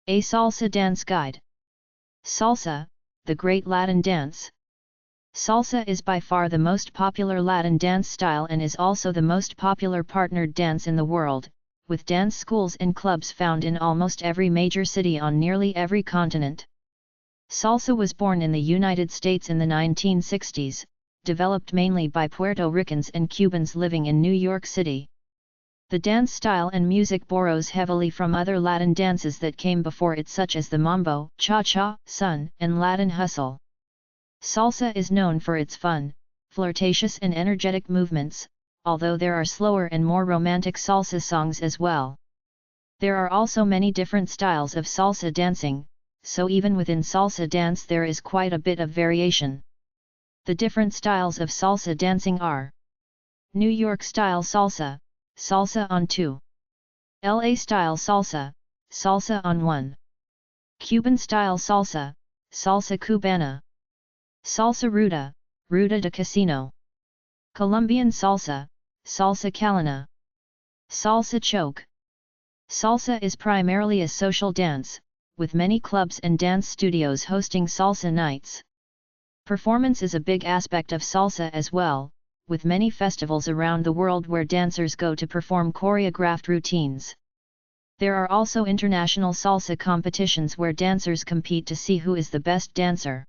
A Salsa Dance Guide. Salsa, the great Latin dance. Salsa is by far the most popular Latin dance style and is also the most popular partnered dance in the world, with dance schools and clubs found in almost every major city on nearly every continent. Salsa was born in the United States in the 1960s, developed mainly by Puerto Ricans and Cubans living in New York City. The dance style and music borrows heavily from other Latin dances that came before it, such as the mambo, cha-cha, son, and Latin hustle. Salsa is known for its fun, flirtatious and energetic movements, although there are slower and more romantic salsa songs as well. There are also many different styles of salsa dancing, so even within salsa dance there is quite a bit of variation. The different styles of salsa dancing are: New York style salsa, salsa on 2. LA style salsa, salsa on 1. Cuban style salsa, salsa cubana. Salsa ruda, ruda de casino. Colombian salsa, salsa calena. Salsa choke. Salsa is primarily a social dance, with many clubs and dance studios hosting salsa nights. Performance is a big aspect of salsa as well, with many festivals around the world where dancers go to perform choreographed routines. There are also international salsa competitions where dancers compete to see who is the best dancer.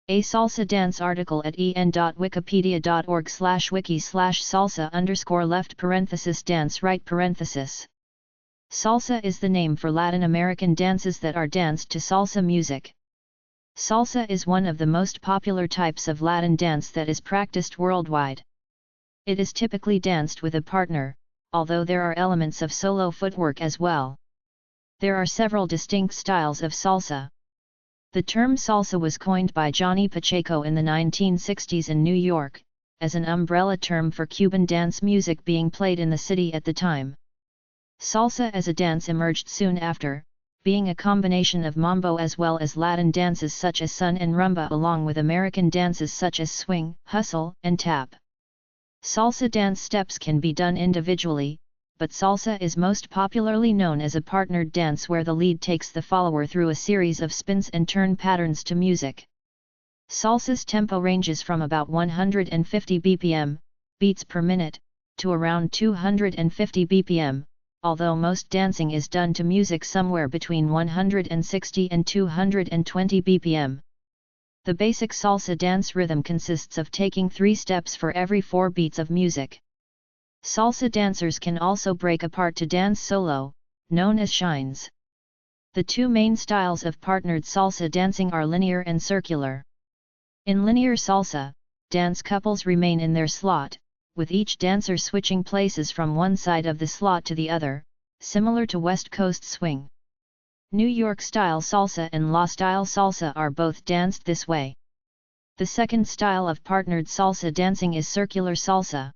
A salsa dance article at en.wikipedia.org/wiki/salsa_left_dance right. Salsa is the name for Latin American dances that are danced to salsa music. Salsa is one of the most popular types of Latin dance that is practiced worldwide. It is typically danced with a partner, although there are elements of solo footwork as well. There are several distinct styles of salsa. The term salsa was coined by Johnny Pacheco in the 1960s in New York, as an umbrella term for Cuban dance music being played in the city at the time. Salsa as a dance emerged soon after, being a combination of mambo as well as Latin dances such as son and rumba, along with American dances such as swing, hustle, and tap. Salsa dance steps can be done individually, but salsa is most popularly known as a partnered dance where the lead takes the follower through a series of spins and turn patterns to music. Salsa's tempo ranges from about 150 bpm, beats per minute, to around 250 bpm, although most dancing is done to music somewhere between 160 and 220 bpm. The basic salsa dance rhythm consists of taking 3 steps for every 4 beats of music. Salsa dancers can also break apart to dance solo, known as shines. The two main styles of partnered salsa dancing are linear and circular. In linear salsa, dance couples remain in their slot, with each dancer switching places from one side of the slot to the other, similar to West Coast swing. New York style salsa and La style salsa are both danced this way. The second style of partnered salsa dancing is circular salsa.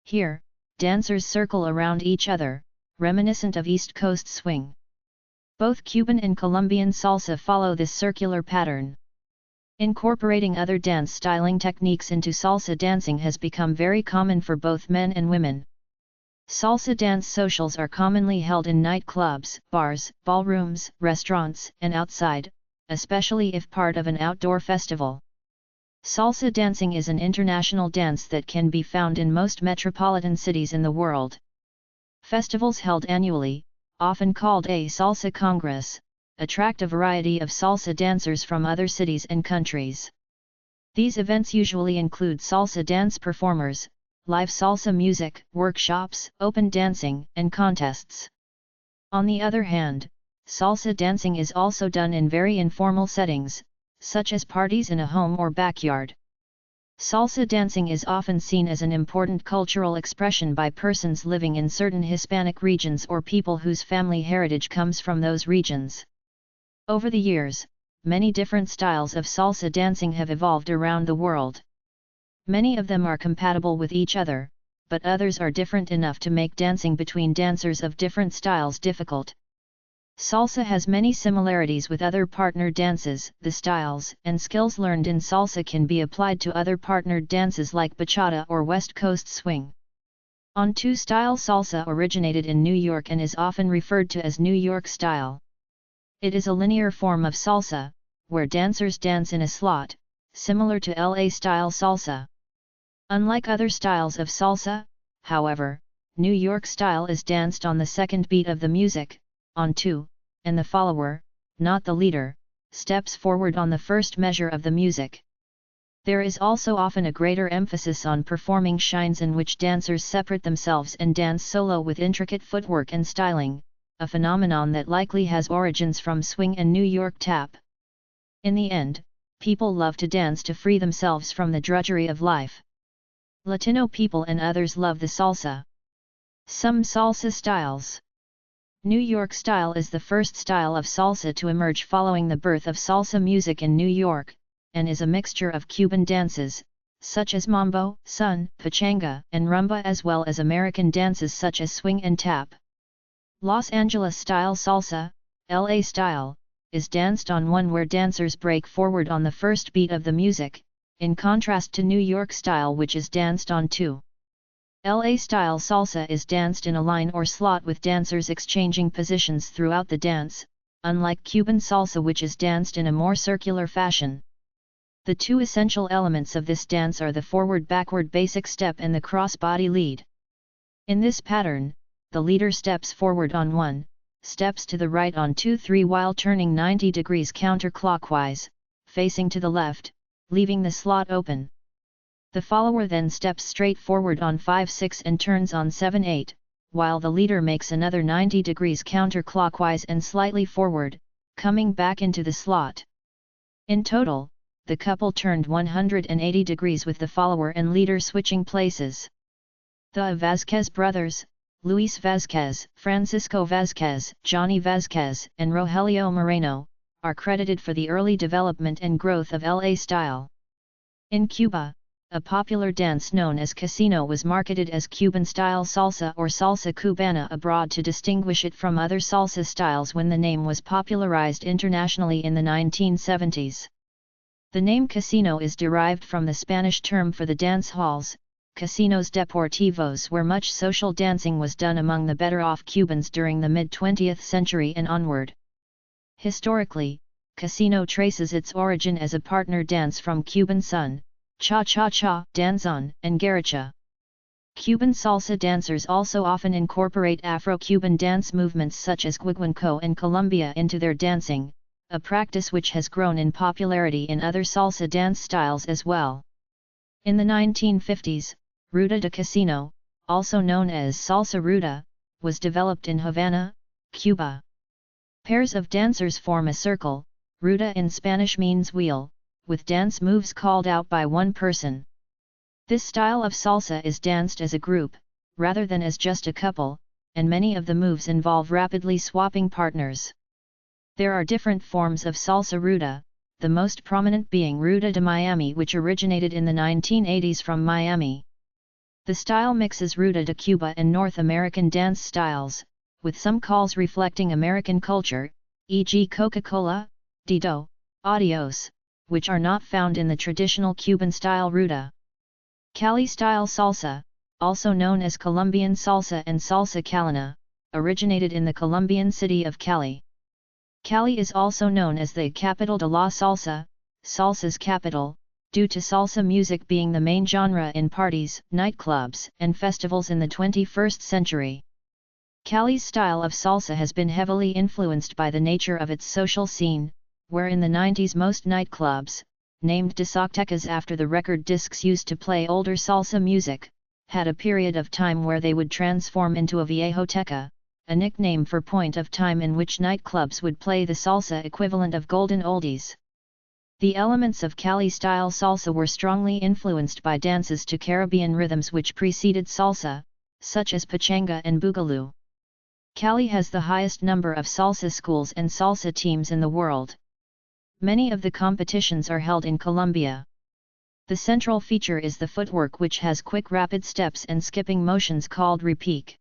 Here, dancers circle around each other, reminiscent of East Coast swing. Both Cuban and Colombian salsa follow this circular pattern. Incorporating other dance styling techniques into salsa dancing has become very common for both men and women. Salsa dance socials are commonly held in nightclubs, bars, ballrooms, restaurants, and outside, especially if part of an outdoor festival. Salsa dancing is an international dance that can be found in most metropolitan cities in the world. Festivals held annually, often called a Salsa Congress, attract a variety of salsa dancers from other cities and countries. These events usually include salsa dance performers, live salsa music, workshops, open dancing, and contests. On the other hand, salsa dancing is also done in very informal settings, such as parties in a home or backyard. Salsa dancing is often seen as an important cultural expression by persons living in certain Hispanic regions or people whose family heritage comes from those regions. Over the years, many different styles of salsa dancing have evolved around the world. Many of them are compatible with each other, but others are different enough to make dancing between dancers of different styles difficult. Salsa has many similarities with other partner dances. The styles and skills learned in salsa can be applied to other partnered dances like bachata or West Coast swing. On-two style salsa originated in New York and is often referred to as New York style. It is a linear form of salsa, where dancers dance in a slot, similar to LA-style salsa. Unlike other styles of salsa, however, New York style is danced on the second beat of the music, on 2, and the follower, not the leader, steps forward on the first measure of the music. There is also often a greater emphasis on performing shines in which dancers separate themselves and dance solo with intricate footwork and styling, a phenomenon that likely has origins from swing and New York tap. In the end, people love to dance to free themselves from the drudgery of life. Latino people and others love the salsa. Some salsa styles. New York style is the first style of salsa to emerge following the birth of salsa music in New York, and is a mixture of Cuban dances, such as mambo, son, pachanga, and rumba, as well as American dances such as swing and tap. Los Angeles style salsa, LA style, is danced on one where dancers break forward on the first beat of the music, in contrast to New York style, which is danced on 2. LA style salsa is danced in a line or slot with dancers exchanging positions throughout the dance, unlike Cuban salsa, which is danced in a more circular fashion. The two essential elements of this dance are the forward-backward basic step and the cross-body lead. In this pattern, the leader steps forward on 1, steps to the right on 2-3 while turning 90 degrees counterclockwise, facing to the left, leaving the slot open. The follower then steps straight forward on 5-6 and turns on 7-8, while the leader makes another 90 degrees counterclockwise and slightly forward, coming back into the slot. In total, the couple turned 180 degrees with the follower and leader switching places. The Vasquez brothers, Luis Vasquez, Francisco Vasquez, Johnny Vasquez, and Rogelio Moreno, are credited for the early development and growth of LA style. In Cuba, a popular dance known as casino was marketed as Cuban-style salsa or salsa cubana abroad to distinguish it from other salsa styles when the name was popularized internationally in the 1970s. The name casino is derived from the Spanish term for the dance halls, casinos deportivos, where much social dancing was done among the better-off Cubans during the mid-20th century and onward. Historically, casino traces its origin as a partner dance from Cuban son, cha-cha-cha, danzón, and guaracha. Cuban salsa dancers also often incorporate Afro-Cuban dance movements such as guaguancó and Colombia into their dancing, a practice which has grown in popularity in other salsa dance styles as well. In the 1950s, ruta de casino, also known as salsa ruta, was developed in Havana, Cuba. Pairs of dancers form a circle, ruta in Spanish means wheel, with dance moves called out by one person. This style of salsa is danced as a group, rather than as just a couple, and many of the moves involve rapidly swapping partners. There are different forms of salsa ruta, the most prominent being Ruta de Miami, which originated in the 1980s from Miami. The style mixes Ruta de Cuba and North American dance styles, with some calls reflecting American culture, e.g. Coca-Cola, Dido, Adios, which are not found in the traditional Cuban-style ruta. Cali-style salsa, also known as Colombian salsa and salsa calina, originated in the Colombian city of Cali. Cali is also known as the capital de la salsa, salsa's capital, due to salsa music being the main genre in parties, nightclubs, and festivals in the 21st century. Cali's style of salsa has been heavily influenced by the nature of its social scene, where in the 90s most nightclubs, named discotecas after the record discs used to play older salsa music, had a period of time where they would transform into a viejoteca, a nickname for point of time in which nightclubs would play the salsa equivalent of golden oldies. The elements of Cali-style salsa were strongly influenced by dances to Caribbean rhythms which preceded salsa, such as pachanga and boogaloo. Cali has the highest number of salsa schools and salsa teams in the world. Many of the competitions are held in Colombia. The central feature is the footwork, which has quick rapid steps and skipping motions called repique.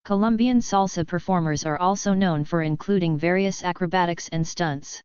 Colombian salsa performers are also known for including various acrobatics and stunts.